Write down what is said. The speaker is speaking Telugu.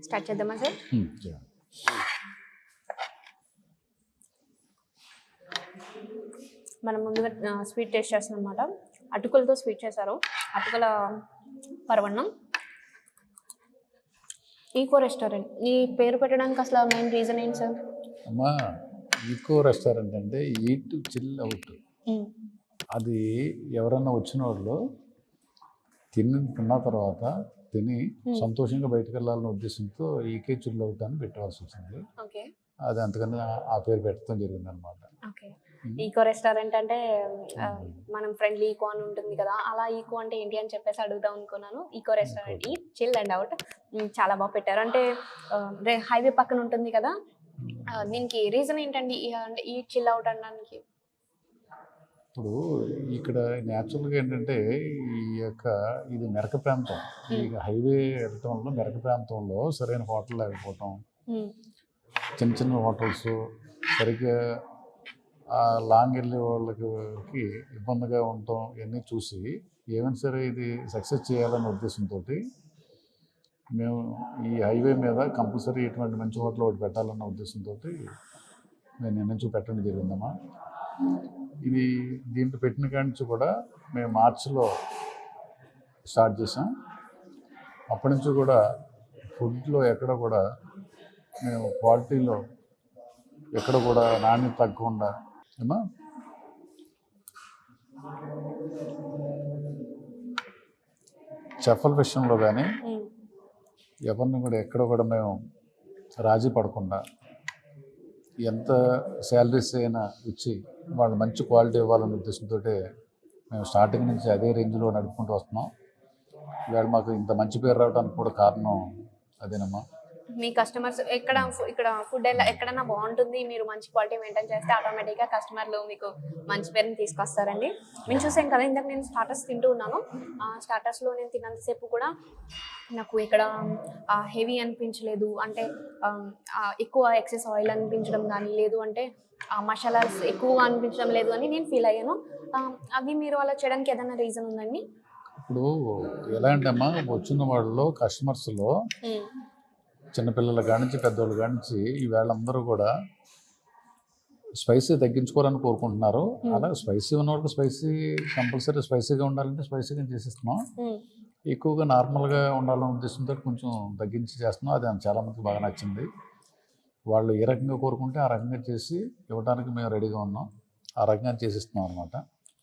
స్టార్ట్ చేద్దామా సార్? మనం ముందుగా స్వీట్ టేస్ట్ చేస్తాం అనమాట. అటుకులతో స్వీట్ చేశారు, అటుకుల పరవన్నం. ఈకో రెస్టారెంట్ ఈ పేరు పెట్టడానికి అసలు మెయిన్ రీజన్ ఏంటి సార్? అమ్మా, ఈకో రెస్టారెంట్ అంటే ఈట్ చిల్ అవుట్. అది ఎవరన్నా వచ్చిన వాళ్ళు తిన్న తర్వాత తిని సంతోషంగా బయటకు వెళ్ళాలనే ఉద్దేశంతో ఈకే చిల్ అవుట్ అని పెట్టవలసి వచ్చింది. అది అంతకన్నా ఆ పేరు పెట్టడం జరిగింది అనమాట. ఈకో రెస్టారెంట్ అంటే మనం ఫ్రెండ్లీ ఈకో అని ఉంటుంది కదా, అలా ఈకో అంటే ఏంటి అని చెప్పేసి అడుగుదాం అనుకున్నాను. ఈకో రెస్టారెంట్ ఈ చిల్ అండ్ అవుట్ చాలా బాగా పెట్టారు. అంటే హైవే పక్కన ఉంటుంది కదా, దీనికి రీజన్ ఏంటండి ఈ చిల్ అవుట్ అనడానికి? ఇప్పుడు ఇక్కడ న్యాచురల్గా ఏంటంటే ఇది మెరక ప్రాంతం. ఈ హైవే వెళ్ళటం వల్ల మెరక ప్రాంతంలో సరైన హోటల్ లేకపోవటం, చిన్న చిన్న హోటల్స్ సరిగ్గా లాంగ్ వెళ్ళే వాళ్ళకి ఇబ్బందిగా ఉండటం ఇవన్నీ చూసి ఏమైనా సరే ఇది సక్సెస్ చేయాలనే ఉద్దేశంతో మేము ఈ హైవే మీద కంపల్సరీ ఇటువంటి మంచి హోటల్ ఒకటి పెట్టాలన్న ఉద్దేశంతో మేము నిర్ణయించి పెట్టడం జరిగిందమ్మా. ఇది దీంట్లో పెట్టిన కాడి నుంచి కూడా మేము మార్చిలో స్టార్ట్ చేసాం. అప్పటి నుంచి కూడా ఫుడ్లో ఎక్కడ కూడా మేము క్వాలిటీలో ఎక్కడ కూడా నాణ్యత తగ్గకుండా ఏమా చెఫల విషయంలో కానీ ఎవరిని కూడా ఎక్కడ కూడా మేము రాజీ పడకుండా ఎంత శాలరీస్ అయినా ఇచ్చి వాళ్ళు మంచి క్వాలిటీ ఇవ్వాలనే ఉద్దేశంతో మేము స్టార్టింగ్ నుంచి అదే రేంజ్లో నడుపుకుంటూ వస్తున్నాం. ఇవాళ మాకు ఇంత మంచి పేరు రావడానికి కూడా కారణం అదేనమ్మా. మీ కస్టమర్స్ ఇక్కడ ఫుడ్ ఎక్కడైనా బాగుంటుంది, మీరు మంచి క్వాలిటీ మెయింటైన్ చేస్తే ఆటోమేటిక్గా కస్టమర్లు మీకు మంచి పేరుని తీసుకొస్తారండి. మేము చూసాం కదా, ఇందాక నేను స్టార్టర్స్ తింటూ ఉన్నాను. స్టార్టర్స్లో నేను తిన్నంతసేపు కూడా నాకు ఇక్కడ హెవీ అనిపించలేదు. అంటే ఎక్కువ ఎక్సెస్ ఆయిల్ అనిపించడం కానీ, లేదు అంటే మసాలాస్ ఎక్కువగా అనిపించడం లేదు అని నేను ఫీల్ అయ్యాను. అవి మీరు అలా చేయడానికి ఏదైనా రీజన్ ఉందండి? ఇప్పుడు ఎలా అంటే అమ్మా, వచ్చిన వాళ్ళలో కస్టమర్స్లో చిన్నపిల్లల కానించి పెద్దవాళ్ళు కానించి ఈవేళ అందరూ కూడా స్పైసీ తగ్గించుకోవాలని కోరుకుంటున్నారు. అలా స్పైసీ ఉన్నవాళ్ళకి స్పైసీ కంపల్సరీ స్పైసీగా ఉండాలంటే స్పైసీగా చేసేస్తున్నాం. ఎక్కువగా నార్మల్గా ఉండాలనే ఉద్దేశంతో కొంచెం తగ్గించి చేస్తున్నాం. అది చాలామందికి బాగా నచ్చింది. వాళ్ళు ఏ రకంగా కోరుకుంటే ఆ రకంగా చేసి ఇవ్వడానికి మేము రెడీగా ఉన్నాం. ఆ రకంగా చేసిస్తున్నాం అనమాట.